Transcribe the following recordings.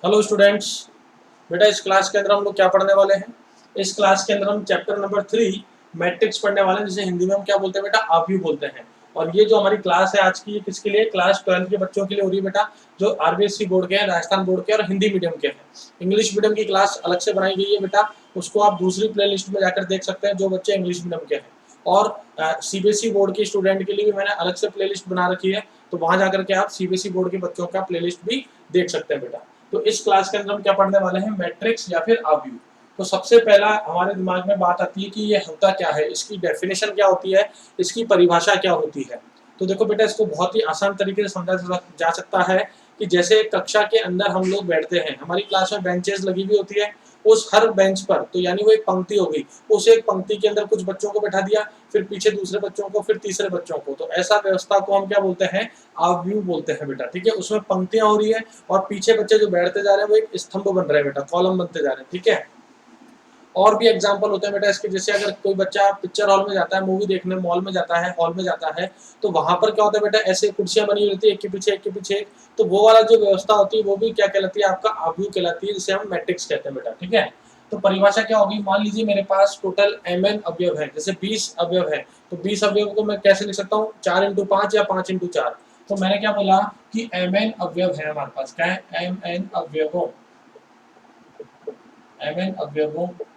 Hello students. बेटा इस class के अंदर हम लोग क्या पढ़ने वाले हैं? इस क्लास के अंदर हम चैप्टर नंबर 3 मैट्रिक्स पढ़ने वाले हैं, जिसे हिंदी में हम क्या बोलते हैं बेटा? आव्यूह बोलते हैं। और ये जो हमारी क्लास है आज की, ये किसके लिए? क्लास 12 के बच्चों के लिए हो रही है बेटा, जो आरबीएससी बोर्ड के हैं, राजस्थान बोर्ड के और हिंदी मीडियम के हैं। इंग्लिश मीडियम की क्लास अलग से बनाई गई है बेटा, उसको आप दूसरी प्ले लिस्ट में जाकर देख सकते हैं, जो बच्चे इंग्लिश मीडियम के हैं। और सीबीएसई बोर्ड के स्टूडेंट के लिए भी मैंने अलग से प्ले लिस्ट बना रखी है, तो वहां जाकर के आप सीबीएसई बोर्ड के बच्चों का प्ले लिस्ट भी देख सकते हैं बेटा। तो इस क्लास के अंदर हम क्या पढ़ने वाले हैं? मैट्रिक्स या फिर आव्यूह। तो सबसे पहला हमारे दिमाग में बात आती है कि ये होता क्या है, इसकी डेफिनेशन क्या होती है, इसकी परिभाषा क्या होती है। तो देखो बेटा, इसको बहुत ही आसान तरीके से समझा जा सकता है कि जैसे कक्षा के अंदर हम लोग बैठते हैं, हमारी क्लास में बेंचेस लगी हुई होती है, उस हर बेंच पर, तो यानी वो एक पंक्ति हो गई, उस एक पंक्ति के अंदर कुछ बच्चों को बैठा दिया, फिर पीछे दूसरे बच्चों को, फिर तीसरे बच्चों को, तो ऐसा व्यवस्था को हम क्या बोलते हैं? आव्यूह बोलते हैं बेटा। ठीक है, उसमें पंक्तियां हो रही है और पीछे बच्चे जो बैठते जा रहे हैं वो एक स्तंभ बन रहे हैं बेटा, कॉलम बनते जा रहे हैं। ठीक है, और भी एग्जाम्पल होते हैं बेटा इसके, जैसे अगर कोई बच्चा पिक्चर हॉल में जाता है, मूवी देखने मॉल में जाता है, हॉल में जाता है, तो वहां पर क्या होता है बेटा? ऐसे कुर्सियां बनी रहती है, एक के पीछे एक के पीछे एक, तो वो वाला जो व्यवस्था होती है वो भी क्या कहलाती है? आपका आव्यूह कहलाती है, जिसे हम मैट्रिक्स कहते हैं बेटा। ठीक है, तो परिभाषा क्या होगी? मान लीजिए मेरे पास टोटल mn अवयव है, जैसे 20 अवयव है, तो 20 अवयव को मैं कैसे लिख सकता हूँ? 4x5 या 5x4। तो मैंने क्या बोला कि mn अवयव है हमारे पास। क्या है? mn अवयवों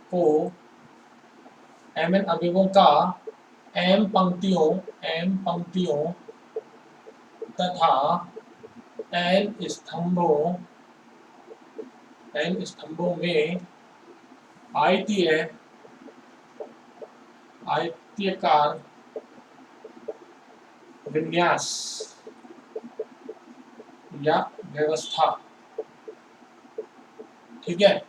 को mn अवयवों का m पंक्तियों तथा n स्तंभों में आयताकार विन्यास या व्यवस्था। ठीक है,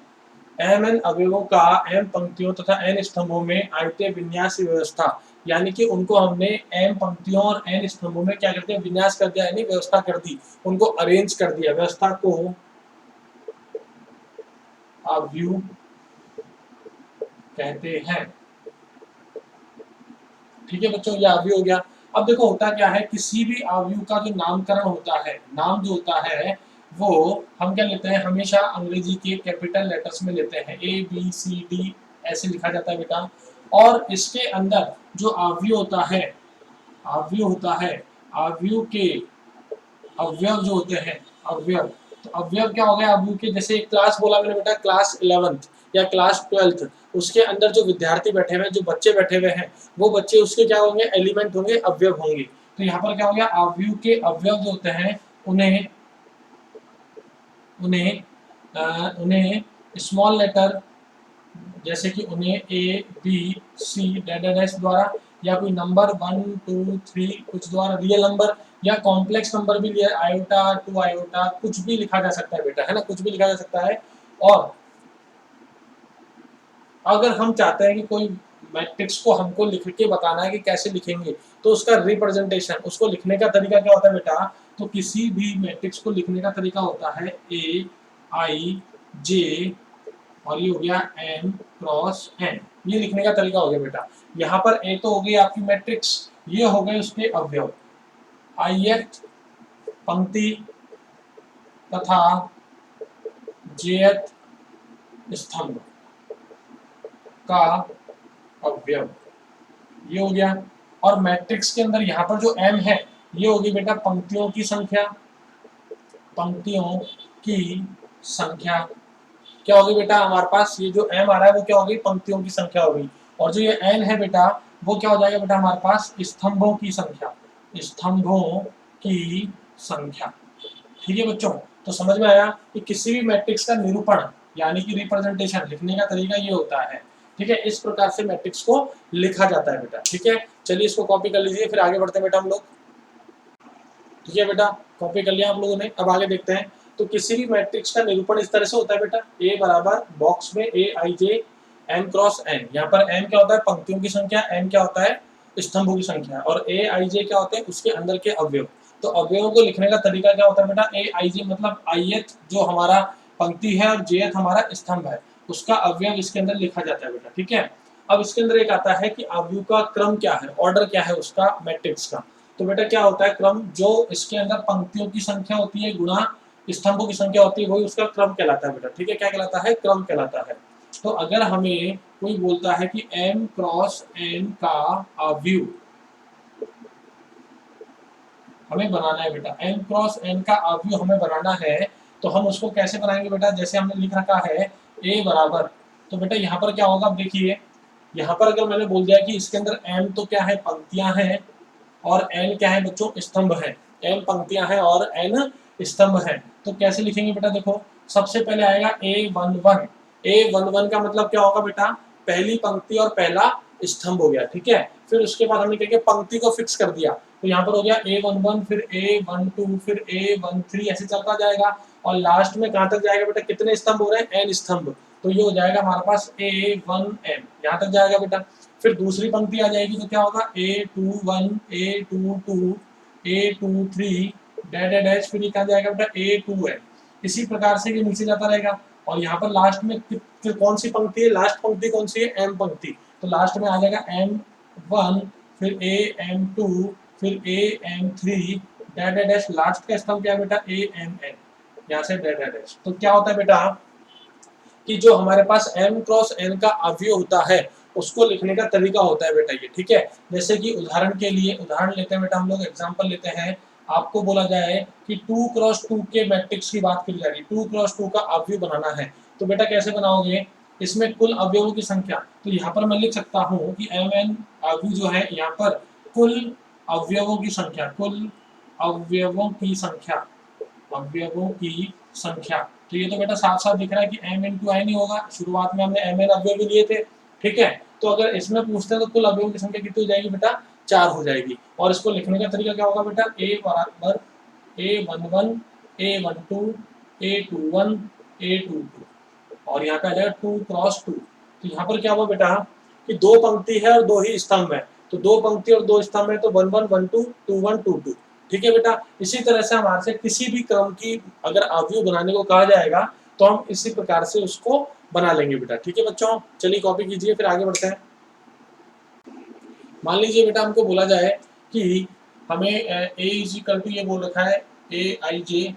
mn अवयवों का m पंक्तियों तथा n स्तंभों में आयतीय विन्यास व्यवस्था, यानी कि उनको हमने m पंक्तियों और n स्तंभों में क्या कर दिया? विन्यास कर दिया, यानी व्यवस्था कर दी, उनको अरेंज कर दिया। व्यवस्था को आव्यूह कहते हैं। ठीक है बच्चों, ये आव्यूह हो गया। अब देखो होता क्या है, किसी भी आव्यूह का जो नामकरण होता है, नाम जो होता है वो हम क्या लेते हैं? हमेशा अंग्रेजी के कैपिटल लेटर्स में लेते हैं, ABCD ऐसे लिखा जाता है बेटा। और इसके अंदर जो आव्यूह होता है, आव्यूह के अवयव जो होते हैं, अवयव, तो अवयव क्या हो गया आव्यूह के? जैसे एक क्लास बोला मैंने बेटा, क्लास 11th या क्लास 12th, उसके अंदर जो विद्यार्थी बैठे हुए हैं, जो बच्चे बैठे हुए हैं, वो बच्चे उसके क्या होंगे? एलिमेंट होंगे, अवयव होंगे। तो यहाँ पर क्या हो गया? आव्यूह के अवयव जो होते हैं उन्हें उन्हें उन्हें स्मॉल लेटर, जैसे कि उन्हें A B C डैश द्वारा, या कोई नंबर 1 2 3 कुछ द्वारा, रियल नंबर या कॉम्प्लेक्स नंबर भी लिया, आयोटा 2 आयोटा, कुछ भी लिखा जा सकता है बेटा, है ना, कुछ भी लिखा जा सकता है। और अगर हम चाहते हैं कि कोई मैट्रिक्स को हमको लिख के बताना है कि कैसे लिखेंगे, तो उसका रिप्रेजेंटेशन, उसको लिखने का तरीका क्या होता है बेटा? तो किसी भी मैट्रिक्स को लिखने का तरीका होता है A I J, और ये हो गया m क्रॉस n, ये लिखने का तरीका हो गया बेटा। यहाँ पर A तो हो गई आपकी मैट्रिक्स, ये हो गए उसके अवयव, ith पंक्ति तथा jth स्तंभ का अवयव, ये हो गया। और मैट्रिक्स के अंदर यहाँ पर जो m है, ये होगी बेटा पंक्तियों की संख्या, पंक्तियों की संख्या क्या होगी बेटा? हमारे पास ये जो m आ रहा है वो क्या होगी? पंक्तियों की संख्या होगी। और जो ये n है बेटा, वो क्या हो जाएगा बेटा? हमारे पास स्तंभों की संख्या, स्तंभों की संख्या। ठीक है बच्चों, तो समझ में आया कि किसी भी मैट्रिक्स का निरूपण यानी कि रिप्रेजेंटेशन, लिखने का तरीका ये होता है। ठीक है, इस प्रकार से मैट्रिक्स को लिखा जाता है बेटा। ठीक है, चलिए इसको कॉपी कर लीजिए, फिर आगे बढ़ते हैं बेटा हम लोग। ठीक है बेटा, कॉपी कर लिया आप लोगों ने, अब आगे देखते हैं। तो किसी भी मैट्रिक्स का निरूपण इस तरह से होता है बेटा, A बराबर बॉक्स में AIJ m क्रॉस n। यहाँ पर m क्या होता है? पंक्तियों की संख्या, n क्या होता है? स्तंभों की संख्या, और AIJ क्या होते हैं? उसके अंदर के अवयव। तो अवयवों को लिखने का तरीका क्या होता है बेटा? AIJ मतलब ith जो हमारा पंक्ति है और jth हमारा स्तंभ है, उसका अवयव इसके अंदर लिखा जाता है बेटा। ठीक है, अब इसके अंदर एक आता है कि अवयव का क्रम क्या है, ऑर्डर क्या है उसका मैट्रिक्स का। तो बेटा क्या होता है क्रम? जो इसके अंदर पंक्तियों की संख्या होती है गुणा स्तंभों की संख्या होती है वही उसका क्रम कहलाता है बेटा, ठीक है। क्या कहलाता है? क्रम कहलाता है। तो अगर हमें कोई बोलता है कि m क्रॉस n का अवयव हमें बनाना है बेटा, m क्रॉस n का अवयव हमें बनाना है, तो हम उसको कैसे बनाएंगे बेटा? जैसे हमने लिख रखा है a बराबर, तो बेटा यहाँ पर क्या होगा, अब देखिए यहाँ पर अगर मैंने बोल दिया कि इसके अंदर m तो क्या है, पंक्तियां हैं, और n क्या है बच्चों, स्तंभ है। m पंक्तियां हैं और n स्तंभ है। तो कैसे लिखेंगे बेटा? देखो, सबसे पहले आएगा A11। A11 का मतलब क्या होगा बेटा? पहली पंक्ति और पहला स्तंभ हो गया, ठीक है। फिर उसके बाद हमने क्या किया, पंक्ति को फिक्स कर दिया, तो यहाँ पर हो गया A11, फिर A12, फिर A13, ऐसे चलता जाएगा। और लास्ट में कहाँ तक जाएगा बेटा? कितने स्तंभ हो रहे हैं? n स्तंभ। तो ये हो जाएगा हमारे पास A1n, यहाँ तक जाएगा बेटा। फिर दूसरी पंक्ति आ जाएगी तो क्या होगा, A21, A22, A23 डैश, फिर कहाँ जाएगा बेटा? A2n। इसी प्रकार से ये नीचे जाता रहेगा। और यहाँ पर लास्ट में कौन सी पंक्ति है? लास्ट पंक्ति कौन सी है? m पंक्ति। तो लास्ट में आ जाएगा M1, फिर AM2, फिर AM3 डैश, लास्ट का स्तंभ क्या है बेटा? AMN, यहाँ से डैश। तो क्या होता है बेटा कि जो हमारे पास m क्रॉस n का अवयव होता है उसको लिखने का तरीका होता है बेटा ये, ठीक है। जैसे कि उदाहरण के लिए उदाहरण लेते हैं बेटा, हम लोग एग्जांपल लेते हैं। आपको बोला जाए कि 2 क्रॉस 2 के मैट्रिक्स की बात करी जाएगी, 2 क्रॉस 2 का अवयव बनाना है, तो बेटा कैसे बनाओगे? इसमें कुल अवयवों की संख्या, तो यहाँ पर मैं लिख सकता हूँ कि mn अवयव जो है, यहाँ पर कुल अवयवों की संख्या, कुल अवयवों की संख्या, अवयवों की संख्या। तो ये तो बेटा साफ साफ दिख रहा है कि m इंटू n ही होगा, शुरुआत में हमने mn अवयव भी लिए थे, ठीक है। तो अगर इसमें पूछते हैं तो कुल अवयवों की संख्या कितनी हो जाएगी बेटा? 4 हो जाएगी। और इसको लिखने का तरीका क्या होगा बेटा? a बराबर A11, A12, A21, A22, और यहाँ पे आ जाएगा 2 क्रॉस 2। तो यहाँ पर क्या हुआ बेटा कि दो पंक्ति है और दो ही स्तंभ है, तो दो पंक्ति और दो स्तंभ है, तो 1 1 1 2 2 1 2 2, ठीक है बेटा। इसी तरह से हमारे से किसी भी क्रम की अगर अवयव बनाने को कहा जाएगा तो हम इसी प्रकार से उसको बना लेंगे बेटा, ठीक है बच्चों। चलिए कॉपी कीजिए, फिर आगे बढ़ते हैं। मान लीजिए बेटा हमको बोला जाए कि हमें a इज इक्वल टू, ये बोल रखा है Aij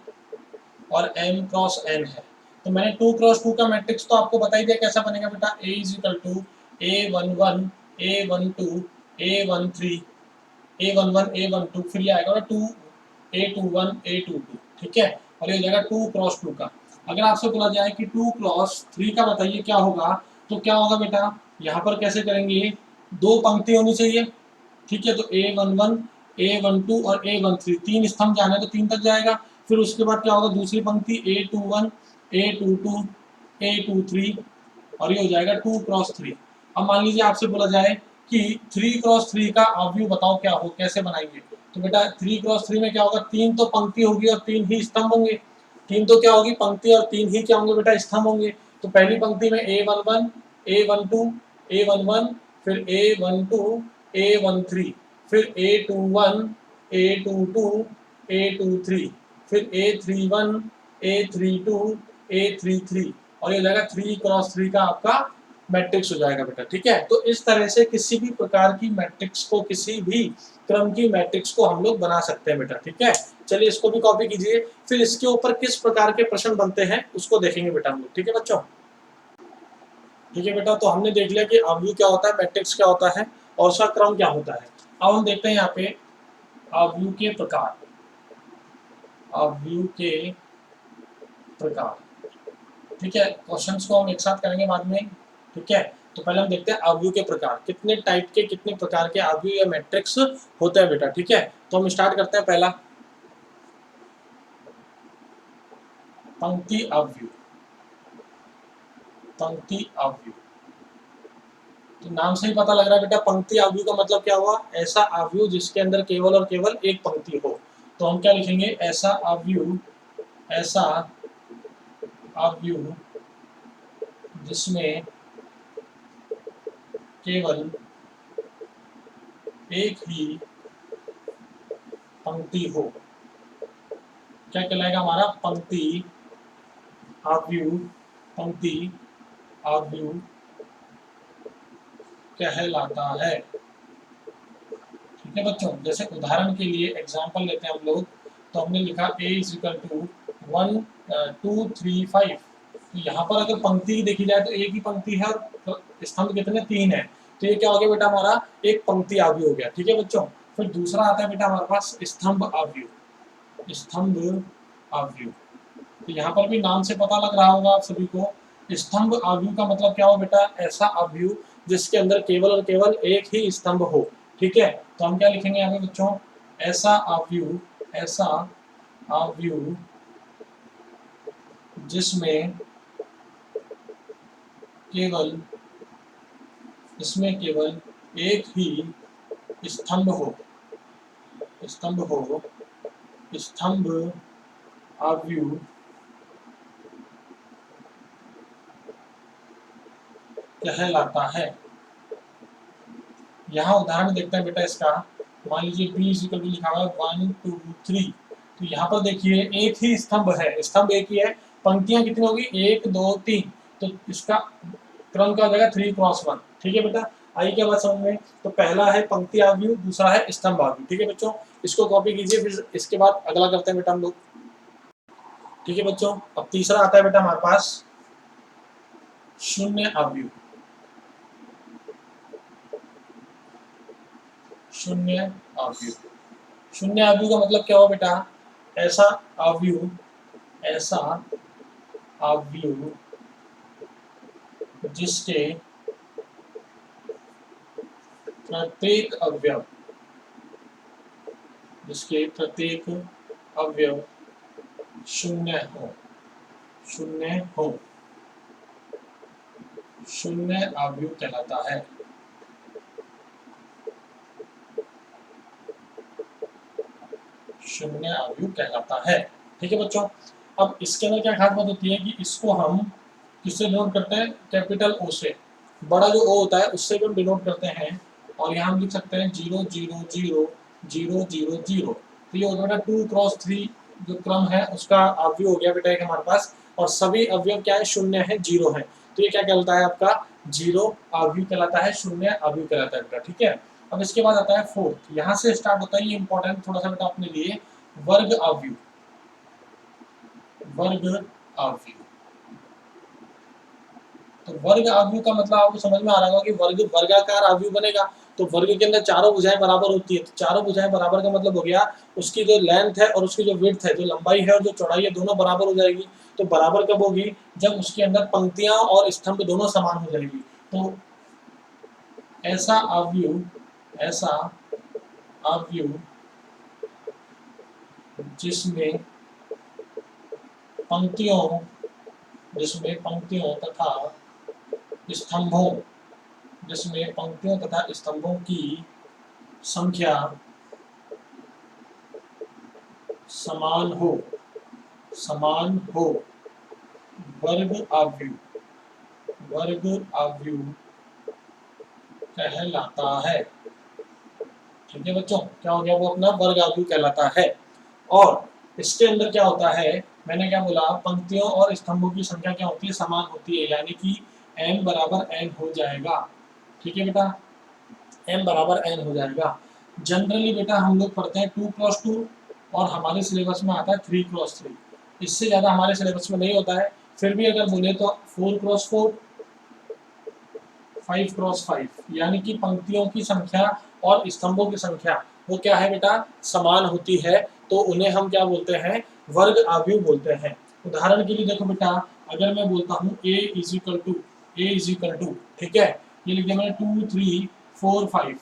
और m क्रॉस n है, तो मैंने 2 क्रॉस 2 का मैट्रिक्स तो आपको बता ही दिया कैसा बनेगा बेटा। a is equal to A11, A12, A13, A11, A12, फिर ये आएगा 2 A21, A22, ठीक है। और ये हो जाएगा 2 क्रॉस 2 का। अगर आपसे बोला जाए कि 2 क्रॉस 3 का बताइए क्या होगा, तो क्या होगा बेटा? यहाँ पर कैसे करेंगे, दो पंक्ति होनी चाहिए, ठीक है। तो A11, A12 और A13, तीन स्तंभ जाना है तो 3 तक जाएगा। फिर उसके बाद क्या होगा, दूसरी पंक्ति A21, A22, A23, और ये हो जाएगा 2 क्रॉस 3। अब मान लीजिए आपसे बोला जाए कि 3 क्रॉस 3 का अवयव बताओ क्या हो, कैसे बनाएंगे? तो बेटा 3 क्रॉस 3 में क्या होगा, 3 तो पंक्ति होगी और 3 ही स्तंभ होंगे। 3 तो क्या होगी, पंक्ति, और 3 ही क्या होंगे बेटा? स्तंभ होंगे। तो पहली पंक्ति में A11, A12, A11, फिर A12, A13, फिर A21, A22, A23, फिर A31, A32, A33, और ये हो जाएगा 3 क्रॉस 3 का आपका मैट्रिक्स हो जाएगा बेटा, ठीक है। तो इस तरह से किसी भी प्रकार की मैट्रिक्स को, किसी भी क्रम की मैट्रिक्स को हम लोग बना सकते हैं बेटा, ठीक है। चलिए इसको भी कॉपी कीजिए, फिर इसके ऊपर किस प्रकार के प्रश्न बनते हैं उसको देखेंगे बेटा हम लोग, ठीक है बच्चों। ठीक है बेटा, तो हमने देख लिया कि अवयव क्या होता है, मैट्रिक्स क्या होता है, और उसका क्रम क्या होता है। अब हम देखते हैं यहाँ पे अवयव के प्रकार, अवयव के प्रकार, ठीक है। क्वेश्चंस को हम एक साथ करेंगे बाद में, ठीक है। तो पहले हम देखते हैं अवयव के प्रकार, कितने टाइप के, कितने प्रकार के अवयव या मैट्रिक्स होते हैं बेटा, ठीक है। तो हम स्टार्ट करते हैं। पहला, पंक्ति अवयव। पंक्ति अवयव, तो नाम से ही पता लग रहा है बेटा, पंक्ति अवयव का मतलब क्या हुआ, ऐसा अवयव जिसके अंदर केवल और केवल एक पंक्ति हो। तो हम क्या लिखेंगे, ऐसा अवयव, ऐसा अवयव जिसमें केवल एक ही पंक्ति हो, क्या कहलाएगा हमारा, पंक्ति अवयव, पंक्ति अवयव कहलाता है, ठीक है बच्चों। जैसे उदाहरण के लिए एग्जांपल लेते हैं हम लोग, तो हमने लिखा a इज इक्वल टू 1 2 3 5। तो यहाँ पर अगर पंक्ति देखी जाए तो एक ही पंक्ति है और स्तंभ कितने, 3 है। तो ये क्या हो गया बेटा हमारा, एक पंक्ति आव्यूह हो गया। ठीक है बच्चों। फिर दूसरा आता है बेटा हमारे पास स्तंभ आव्यूह। स्तंभ आव्यूह, तो यहाँ पर भी नाम से पता लग रहा होगा आप सभी को, स्तंभ आव्यूह का मतलब क्या हो बेटा, ऐसा आव्यूह जिसके अंदर केवल और केवल एक ही स्तंभ हो। ठीक है, तो हम क्या लिखेंगे यहाँ पे बच्चों, ऐसा आव्यूह, ऐसा आव्यूह जिसमें केवल, इसमें केवल एक ही स्तंभ हो, स्तंभ हो, स्तंभ आव्यूह कहलाता है। यहाँ उदाहरण देखते हैं बेटा इसका। मान लीजिए b इज इक्वल टू लिखा हुआ है 1 2 3। तो यहाँ पर देखिए एक ही स्तंभ है, स्तंभ एक ही है, पंक्तियां कितनी होगी, 1 2 3। तो इसका क्रम क्या हो जाएगा, 3 क्रॉस 1। ठीक है बेटा, आई क्या बात समझ में। तो पहला है पंक्ति आव्यूह, दूसरा है स्तंभ आव्यूह। ठीक है बच्चों, इसको कॉपी कीजिए, फिर इसके बाद अगला करते हैं बेटा हम लोग। ठीक है बच्चों, अब तीसरा आता है बेटा हमारे पास शून्य आव्यूह। शून्य आव्यूह, शून्य आव्यूह का मतलब क्या हो बेटा, ऐसा आव्यूह, ऐसा आव्यूह जिसके प्रत्येक अवयव, जिसके प्रत्येक अवयव शून्य हो, शून्य हो, शून्य आव्यूह कहलाता है। शून्य आव्यूह कहलाता है। ठीक है बच्चों, अब इसके अंदर क्या खास बात होती है कि इसको हम किससे डिनोट करते हैं, कैपिटल ओ से। बड़ा जो ओ होता है उससे भी हम डिनोट करते हैं, और यहाँ हम लिख सकते हैं 0 0 0 0 0 0। तो ये हो गया बेटा 2 क्रॉस 3 जो क्रम है उसका आव्यूह हो गया बेटा एक हमारे पास, और सभी अवयव क्या है, शून्य है, 0 है। तो ये क्या कहलाता है आपका, 0 आव्यूह कहलाता है, शून्य आव्यूह कहलाता है बेटा। ठीक है, अब इसके बाद आता है फोर्थ, यहाँ से स्टार्ट होता है, ये इंपॉर्टेंट थोड़ा सा बेटा अपने लिए, वर्ग आव्यूह। वर्ग आव्यूह, तो वर्ग आव्यूह का मतलब आपको समझ में आ रहा होगा कि वर्ग वर्गाकार आव्यूह बनेगा। तो वर्ग के अंदर चारों भुजाएं बराबर होती है, तो चारों भुजाएं बराबर का मतलब हो गया उसकी जो लेंथ है और उसकी जो विड्थ है, जो लंबाई है और जो चौड़ाई है, दोनों बराबर हो जाएगी। तो बराबर कब होगी, जब उसके अंदर पंक्तियां और स्तंभ दोनों समान हो जाएगी। तो ऐसा आव्यूह, ऐसा आव्यूह जिसमें पंक्तियों, जिसमें पंक्तियों तथा स्तंभों, जिसमें पंक्तियों तथा स्तंभों की संख्या समान हो, समान हो, वर्ग आव्यूह, वर्ग आव्यूह कहलाता है। ठीक है बच्चों, क्या हो गया, वो अपना वर्ग आव्यूह कहलाता है। और इसके अंदर क्या होता है, मैंने क्या बोला, पंक्तियों और स्तंभों की संख्या क्या होती है, समान होती है, यानी कि m बराबर n हो जाएगा। ठीक है बेटा, m बराबर n हो जाएगा। जनरली बेटा हम लोग पढ़ते हैं 2 क्रॉस 2, और हमारे सिलेबस में आता है 3 क्रॉस 3। इससे ज़्यादा हमारे सिलेबस में नहीं होता है। फिर भी अगर बोले तो 4 क्रॉस 4, 5 क्रॉस 5, यानी कि पंक्तियों की संख्या और स्तंभों की संख्या वो क्या है बेटा, समान होती है। तो उन्हें हम क्या बोलते हैं, वर्ग आव्यूह बोलते हैं। उदाहरण के लिए देखो बेटा, अगर मैं बोलता हूँ a is equal to, a is equal to, ठीक है, ये लिख दिया मैंने 2 3 4 5।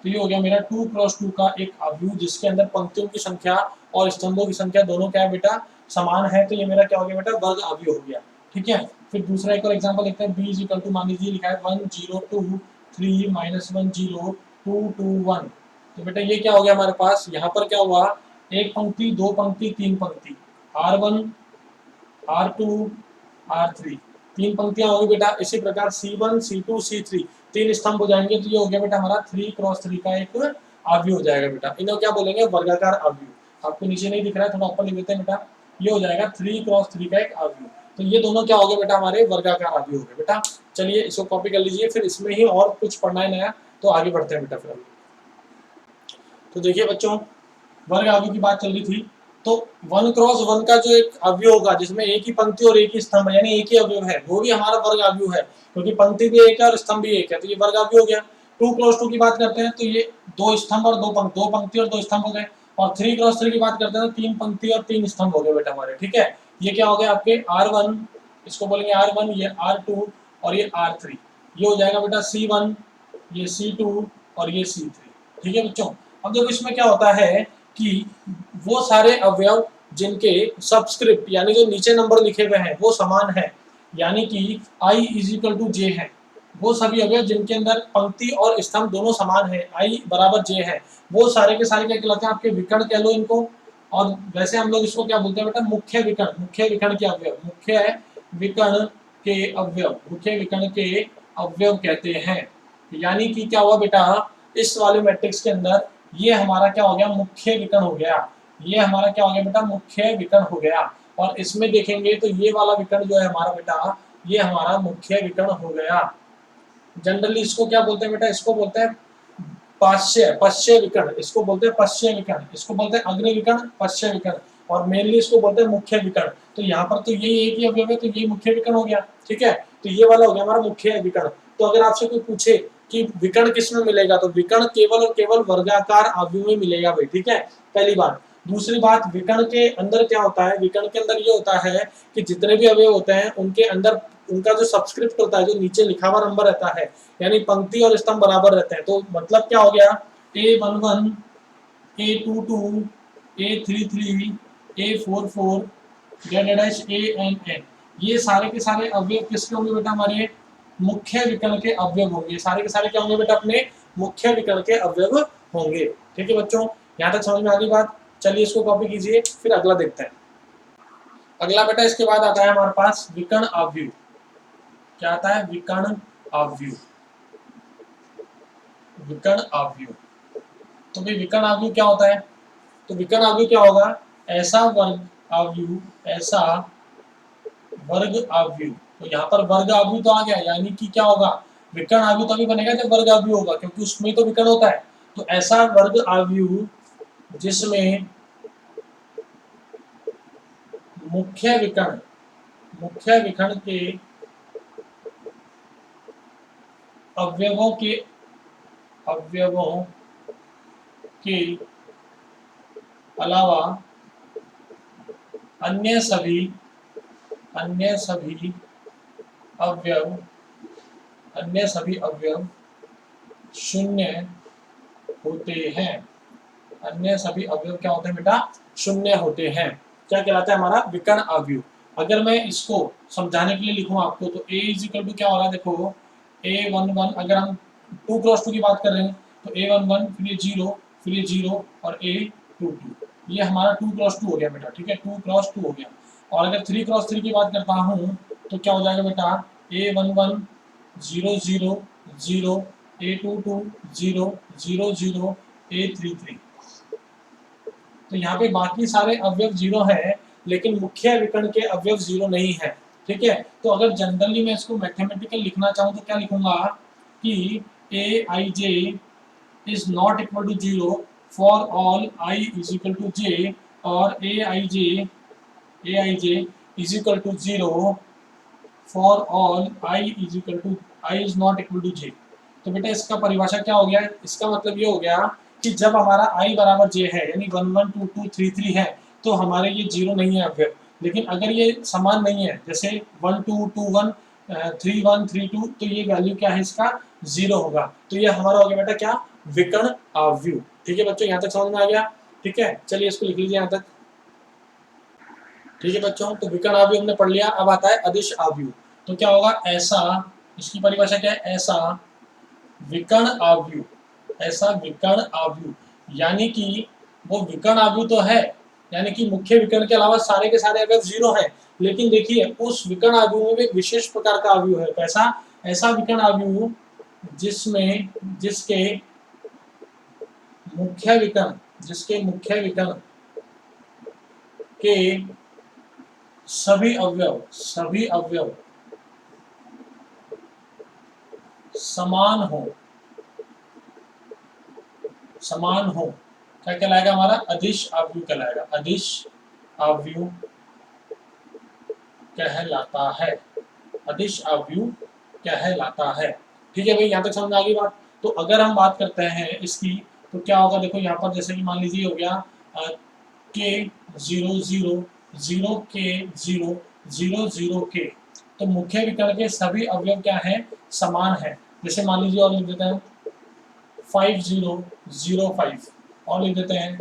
तो ये हो गया मेरा 2 क्रॉस 2 का एक आव्यूह जिसके अंदर पंक्तियों की संख्या और स्तंभों की संख्या दोनों क्या है बेटा, समान है। तो ये मेरा क्या हो गया बेटा, वर्ग आव्यूह हो गया। ठीक है, फिर दूसरा एक और एग्जांपल देखते हैं। b इज इक्वल टू, मान लीजिए लिखा है 1 0 2 3 माइनस 1 0 2 2 1। तो बेटा ये क्या हो गया हमारे पास, यहाँ पर क्या हुआ, एक पंक्ति, दो पंक्ति, तीन पंक्ति, R1 R2 R3, तीन पंक्तियां होगी बेटा। इसी प्रकार C1 C2 C3 तीन स्तंभ हो जाएंगे। तो ये हो गया बेटा हमारा 3 क्रॉस 3 का एक आव्यूह हो जाएगा बेटा। इन्हें क्या बोलेंगे, वर्गाकार आव्यूह। आपको नीचे नहीं दिख रहा है, थोड़ा ऊपर लिख देते हैं बेटा। ये हो जाएगा 3 क्रॉस 3 का एक आव्यूह। तो ये दोनों क्या हो गए बेटा, हमारे वर्गाकार आव्यूह हो गए बेटा। चलिए इसको कॉपी कर लीजिए, फिर इसमें ही और कुछ पढ़ना है नया, तो आगे बढ़ते हैं बेटा। फिर तो देखिए बच्चों, वर्ग आव्यूह की बात चल रही थी। तो 1 क्रॉस 1 का जो एक अवयव होगा जिसमें एक ही पंक्ति और एक ही स्तंभ यानी एक ही अवयव है, वो भी हमारा वर्ग अवयव है, क्योंकि पंक्ति भी एक है और स्तंभ भी एक है, तो ये वर्ग अवयव हो गया। 2 क्रॉस 2 की बात करते हैं तो ये 2 स्तंभ और 2 पंक्ति और 2 स्तंभ हो गए। और 3 क्रॉस 3 की बात करते हैं तो 3 पंक्ति और 3 स्तंभ हो गए बेटा हमारे, ठीक है। ये क्या हो गया आपके R1, इसको बोलेंगे R1, ये R2 और ये R3। ये हो जाएगा बेटा C1, ये C2 और ये C3, ठीक है बच्चों। अब देखो इसमें क्या होता है कि वो सारे अवयव जिनके सबस्क्रिप्ट यानी जो नीचे नंबर लिखे हुए हैं वो समान है, यानी कि I = J है, वो सभी अवयव जिनके अंदर पंक्ति और स्तंभ दोनों समान है, I = J है, वो सारे के सारे क्या कहलाते हैं आपके विकर्ण कह लो इनको। और वैसे हम लोग इसको क्या बोलते हैं बेटा, मुख्य विकर्ण, मुख्य विकर्ण के अवयव, मुख्य विकर्ण के अवयव, मुख्य विकर्ण के अवयव कहते हैं। यानी कि क्या हुआ बेटा, इस वाले मैट्रिक्स के अंदर ये हमारा क्या हो गया, मुख्य विकर्ण हो गया। ये हमारा क्या हो गया बेटा, मुख्य विकर्ण हो गया। और इसमें देखेंगे तो ये वाला विकर्ण जो है हमारा बेटा, ये हमारा मुख्य विकर्ण हो गया। जनरली इसको क्या बोलते हैं बेटा, इसको बोलते हैं पश्य विकर्ण, इसको बोलते हैं पश्य विकर्ण, इसको बोलते हैं अग्नि विकर्ण, पश्य विकर्ण, और मेनली इसको बोलते हैं मुख्य विकर्ण। तो यहाँ पर तो ये एक ही अवयव है, तो ये मुख्य विकर्ण हो गया, ठीक है। तो ये वाला हो गया हमारा मुख्य विकर्ण। तो अगर आपसे कोई पूछे कि विकर्ण किस में मिलेगा, तो विकर्ण केवल और केवल वर्गाकार अवयव में मिलेगा भाई, ठीक है, पहली बात। दूसरी बात, विकर्ण के अंदर क्या होता है, विकर्ण के अंदर ये होता है कि जितने भी अवयव होते हैं उनके अंदर उनका जो सबस्क्रिप्ट होता है, जो नीचे लिखा हुआ नंबर रहता है, यानी पंक्ति और स्तंभ बराबर रहते हैं। तो मतलब क्या हो गया, A11, A22, A33, A44, ANN, ये सारे के सारे अवयव किसके होंगे बेटा, हमारे मुख्य विकर्ण के अवयव होंगे। सारे के सारे क्या होंगे बेटा, अपने मुख्य विकर्ण के अवयव होंगे, ठीक है बच्चों। यहाँ तक समझ में आ गई बात। चलिए इसको कॉपी कीजिए, फिर अगला देखते हैं। अगला बेटा इसके बाद आता है हमारे पास विकर्ण अवयव। क्या आता है, विकर्ण अवयव, विकर्ण अवयव। तो भाई विकर्ण अवयव क्या होता है, तो विकर्ण अवयव क्या होगा, ऐसा वर्ग अवयव, ऐसा वर्ग अवयव। तो यहाँ पर वर्ग अवयव तो आ गया, यानी कि क्या होगा, विकर्ण अवयव तभी बनेगा जब वर्ग अवयव होगा, क्योंकि उसमें तो विकर्ण होता है। तो ऐसा वर्ग अवयव जिसमें मुख्य विकर्ण, मुख्य विकर्ण के अवयवों के अवयवों के अलावा अन्य सभी अवयव, अन्य सभी अवयव शून्य होते हैं। अन्य सभी अवयव क्या होते हैं बेटा, शून्य होते हैं। क्या कहलाता है, हमारा विकर्ण अवयव। अगर मैं इसको समझाने के लिए लिखूं आपको, तो A = क्या हो रहा है, देखो A11, अगर हम 2 क्रॉस 2 की बात कर रहे हैं तो A11, फिर ये 0, फिर ये 0 और A22, ये हमारा 2 क्रॉस 2 हो गया बेटा, ठीक है, 2 क्रॉस 2 हो गया। और अगर 3 क्रॉस 3 की बात करता हूँ तो क्या हो जाएगा बेटा, A11 0 0 0, A22 0 0 0, A33। तो यहाँ पे बाकी सारे अवयव 0 हैं, लेकिन मुख्य विकर्ण के अवयव 0 नहीं है, ठीक है। तो अगर जनरली मैं इसको मैथमेटिकल लिखना चाहूँ तो क्या लिखूंगा कि Aij is not equal to 0 for all I is equal to j, और Aij is equal to 0 for all I is equal to I is not equal to j। तो बेटा इसका परिभाषा क्या हो गया, इसका मतलब ये हो गया कि जब हमारा I = j है, यानी 1 1 2 2 3 3 है, तो हमारे ये 0 नहीं है अवयव। लेकिन अगर ये समान नहीं है, जैसे 1 2 2 1 3 1 3 2, तो ये वैल्यू क्या है इसका, 0 होगा। तो ये हमारा हो गया बेटा क्या, विकर्ण अवयव, ठीक है बच्चों। यहाँ तक समझ में आ गया, ठीक है। चलिए इसको लिख लीजिए यहाँ तक, ठीक है बच्चों। तो विकर्ण अवयव हमने पढ़ लिया। अब आता है अदिश अवयव। तो क्या होगा, ऐसा, इसकी परिभाषा क्या है, ऐसा विकर्ण अवयव, ऐसा विकर्ण अवयव, यानी कि वो विकर्ण अवयव तो है, यानी कि मुख्य विकर्ण के अलावा सारे के सारे अवयव 0 हैं, लेकिन देखिए उस विकर्ण अवयव में एक विशेष प्रकार का अवयव है। कैसा, ऐसा विकर्ण अवयव जिसमें जिसके मुख्य विकर्ण, जिसके मुख्य विकर्ण के सभी अवयव समान हो, समान हो। क्या कहलाएगा हमारा, अदिश अवयव कहलाएगा, अदिश अवयव कहलाता है, अदिश अवयव कहलाता है। ठीक है भाई, यहाँ तक समझ आ गई बात। तो अगर हम बात करते हैं इसकी तो क्या होगा, देखो यहाँ पर जैसे कि मान लीजिए हो गया के 0 0 0 के 0 0 0 के, तो मुख्य विकर्ण के सभी अवयव क्या है, समान है। जैसे मान लीजिए और लिख देते हैं 5 0 0 5, और लिख देते हैं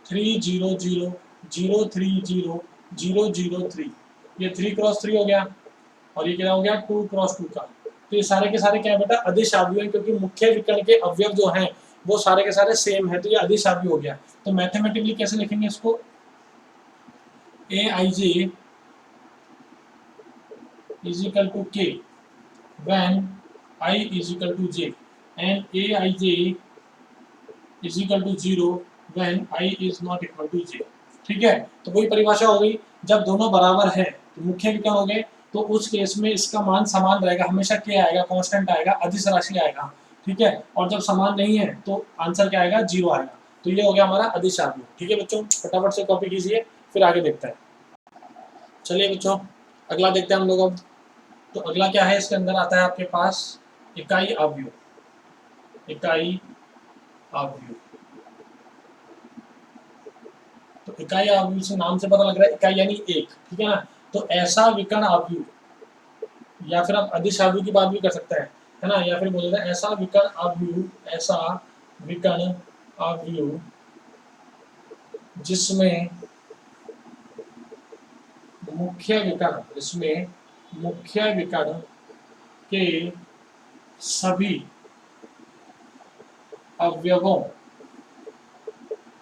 3 0 0 0 3 0 0 0 3, ये 3 क्रॉस 3 हो गया, और ये क्या हो गया 2 क्रॉस 2 का। तो ये सारे के सारे क्या है बेटा, अदिश अवयव हैं, क्योंकि मुख्य विकर्ण के अवयव जो हैं वो सारे के सारे सेम है, तो ये अदिश अवयव हो गया। तो मैथमेटिकली कैसे लिखेंगे इसको, A I J is equal to K when I is equal to J, and A I J is equal to 0 when I is not equal to J. ठीक है, तो वही परिभाषा हो गई, जब दोनों बराबर है तो मुख्य विकर्ण हो गए, तो उस केस में इसका मान समान रहेगा, हमेशा क्या आएगा, कांस्टेंट आएगा, अदिश राशि आएगा। ठीक है, और जब समान नहीं है तो आंसर क्या आएगा, 0 आएगा। तो ये हो गया हमारा अदिश अवयव। ठीक है बच्चों, फटाफट से कॉपी कीजिए, फिर आगे देखते हैं। चलिए बच्चों, अगला देखते हैं हम लोग अब। तो अगला क्या है, इसके अंदर आता है आपके पास इकाई अवयव, इकाई अवयव। तो इकाई अवयव से नाम से पता लग रहा है, इकाई यानी एक, ठीक है ना। तो ऐसा विकर्ण अवयव, या फिर आप अदिश अवयव की बात भी कर सकते हैं, है ना, या फिर बोल देते हैं ऐसा विकर्ण अवयव, ऐसा विकर्ण अवयव जिसमें मुख्य विकर्ण, जिसमें मुख्य विकर्ण के सभी अवयवों,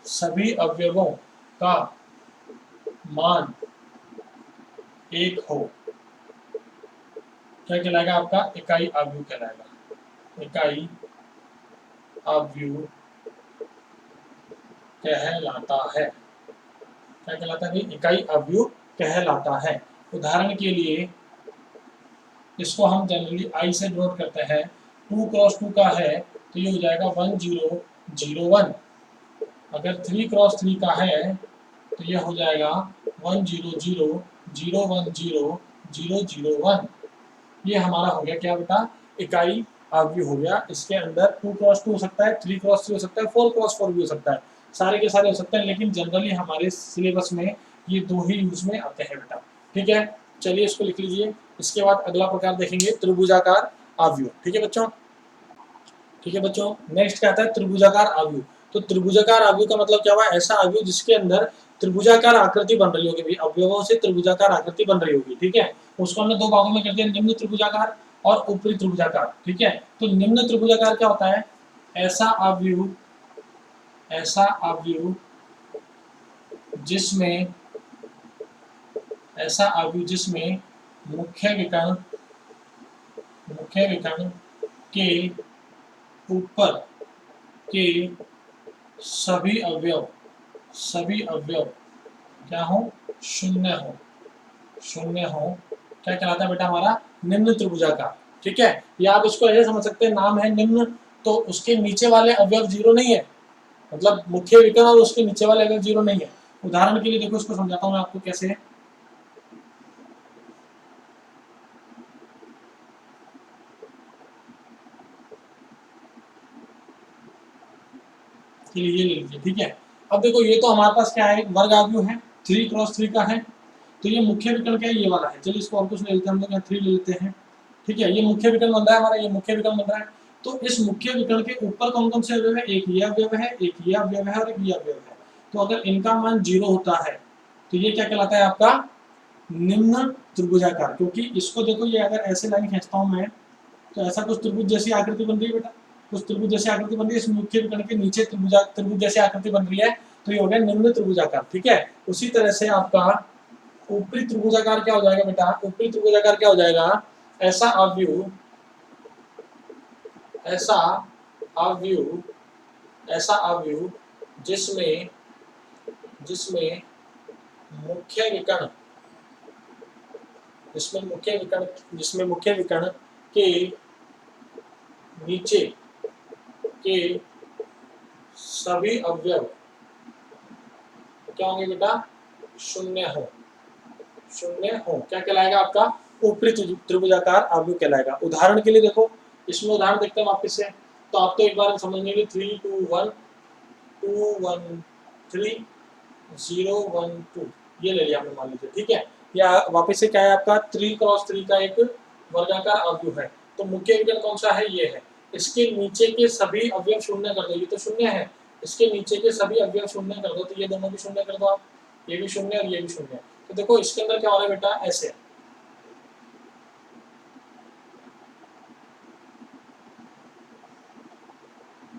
सभी अवयवों का मान एक हो, क्या कहलाएगा आपका, इकाई अवयव कहलाएगा, इकाई अवयव कहलाता है। क्या कहलाता है भाई, इकाई अवयव कहलाता है। उदाहरण के लिए इसको हम जनरली आई से नोट करते हैं, 2 क्रॉस 2 का है तो ये हो जाएगा 1 0 0 1। अगर 3 क्रॉस 3 का है तो ये हो जाएगा 1 0 0 0 1 0 0 0 1। ये हमारा हो गया क्या बेटा, इकाई अवयव हो गया। इसके अंदर 2 क्रॉस 2 हो सकता है, 3 क्रॉस 3 हो सकता है, 4 क्रॉस 4 भी हो सकता है, सारे के सारे हो सकते हैं, लेकिन जनरली हमारे सिलेबस में ये 2 ही यूज में आते हैं बेटा। ठीक है, चलिए इसको लिख लीजिए। इसके बाद अगला प्रकार देखेंगे त्रिभुजाकार अवयव। ठीक है बच्चों, ठीक है बच्चों, नेक्स्ट क्या आता है, त्रिभुजाकार अवयव। तो त्रिभुजाकार अवयव का मतलब क्या हुआ, ऐसा अवयव जिसके अंदर त्रिभुजाकार आकृति बन रही होगी, अवयवों से त्रिभुजाकार आकृति बन रही होगी। ठीक है, उसको हमने 2 भागों में कर दिया, निम्न त्रिभुजाकार और ऊपरी त्रिभुजाकार। ठीक है, तो निम्न त्रिभुजाकार क्या होता है, ऐसा अवयव, ऐसा अवयव जिसमें, ऐसा अवयव जिसमें मुख्य विकर्ण, मुख्य विकर्ण के ऊपर के सभी अवयव, सभी अवयव क्या हो, शून्य हो, शून्य हो, क्या कहलाता है बेटा हमारा, निम्न त्रिभुजाकार। ठीक है, या आप इसको ऐसे समझ सकते हैं, नाम है निम्न तो उसके नीचे वाले अवयव 0 नहीं है, मतलब मुख्य विकर्ण और उसके नीचे वाले अवयव 0 नहीं है। उदाहरण के लिए देखो, इसको समझाता हूं मैं आपको कैसे है। ये ले लीजिए। ठीक है, अब देखो ये तो हमारे पास क्या है, वर्ग अवयव है, 3 क्रॉस 3 का है, तो ये मुख्य विकर्ण क्या है, ये वाला है। चलिए इसको और कुछ ले लेते हैं, हम लोग यहाँ 3 ले लेते हैं। ठीक है, ये मुख्य विकर्ण बन रहा है हमारा, ये मुख्य विकर्ण बन रहा है। तो इस मुख्य विकर्ण के ऊपर कौन कौन से अवयव है, एक ये अवयव है, एक ये अवयव है और एक ये अवयव है। तो अगर इनका मान 0 होता है तो ये क्या कहलाता है आपका, निम्न त्रिभुजाकार। क्योंकि इसको देखो, ये अगर ऐसे लाइन खींचता हूं मैं तो ऐसा कुछ त्रिभुज जैसी आकृति बन रही है बेटा, कुछ त्रिभुज जैसी आकृति बन रही है, इस मुख्य विकर्ण के नीचे त्रिभुज जैसी आकृति बन रही है, तो ये हो गया निम्न त्रिभुजाकार। ठीक है, उसी तरह से आपका ऊपरी त्रिभुजाकार क्या हो जाएगा बेटा, ऊपरी त्रिभुजाकार क्या हो जाएगा, ऐसा अवयव, ऐसा अवयव, ऐसा अवयव जिसमें, जिसमें मुख्य विकर्ण, जिसमें मुख्य विकर्ण, जिसमें मुख्य विकर्ण के नीचे के सभी अवयव क्या होंगे बेटा, शून्य हो, शून्य हो, क्या कहलाएगा आपका, ऊपरी त्रिभुजाकार अवयव कहलाएगा। उदाहरण के लिए देखो, इसमें उदाहरण देखते हैं वापस से, तो आप तो एक बार समझने के 3 2 1 2 1 3 0 1 2 ये ले लिया आपने मान लीजिए, ठीक है। या वापस से क्या है आपका 3 क्रॉस 3 का एक वर्गाकार अवयव है, तो मुख्य विकर्ण कौन सा है, ये है। इसके नीचे के सभी अवयव शून्य कर दो, ये तो शून्य है, इसके नीचे के सभी अवयव शून्य कर दो, तो ये दोनों भी शून्य कर दो आप, ये भी शून्य और ये भी शून्य। तो देखो इसके अंदर क्या हो रहा है बेटा, ऐसे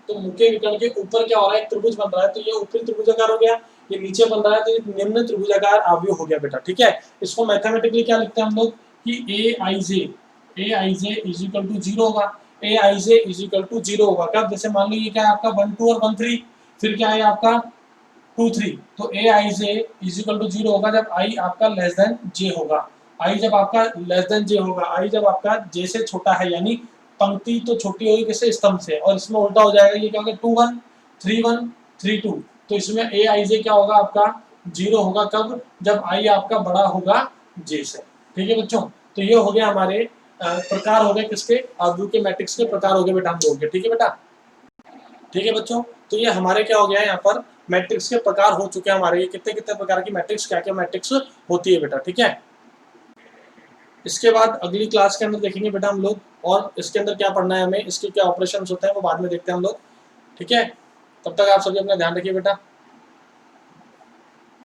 तो मुख्य विकर्ण के ऊपर क्या हो रहा है, एक त्रिभुज बन रहा है, तो ये ऊपरी त्रिभुजाकार हो गया, ये नीचे बन रहा है तो ये निम्न त्रिभुजाकार अवयव हो गया बेटा, ठीक है। इसको मैथमेटिकली क्या लिखते हैं हम लोग कि ए I J is equal to 0 होगा, ए I J is equal to 0 होगा कब, जैसे मान लो ये क्या है आपका 1 2 और 1 3, फिर क्या है आपका 2 3, तो ए I J is equal to 0 होगा जब आई आपका लेस देन जे होगा, आई जब आपका लेस देन जे होगा, आई जब आपका जे से छोटा है, यानी पंक्ति तो छोटी होगी किससे, स्तंभ से, और इसमें उल्टा हो जाएगा, ये क्या होगा 2 1 3 1 3 2, तो इसमें ए आई जे क्या होगा आपका 0 होगा कब, जब आई आपका बड़ा होगा जे से, ठीक है बच्चों। तो ये हो गया हमारे प्रकार हो गए किसके, अवयव के मैट्रिक्स के प्रकार हो गए बेटा हम लोगों के, ठीक है बेटा, ठीक है बच्चों। तो ये हमारे क्या हो गया है, यहाँ पर मैट्रिक्स के प्रकार हो चुके हैं हमारे, ये कितने कितने प्रकार की मैट्रिक्स, क्या क्या मैट्रिक्स होती है बेटा, ठीक है। इसके बाद अगली क्लास के अंदर देखेंगे बेटा हम लोग, और इसके अंदर क्या पढ़ना है हमें, इसके क्या ऑपरेशंस होते हैं वो बाद में देखते हैं हम लोग, ठीक है। तब तक आप सभी अपना ध्यान रखिए बेटा।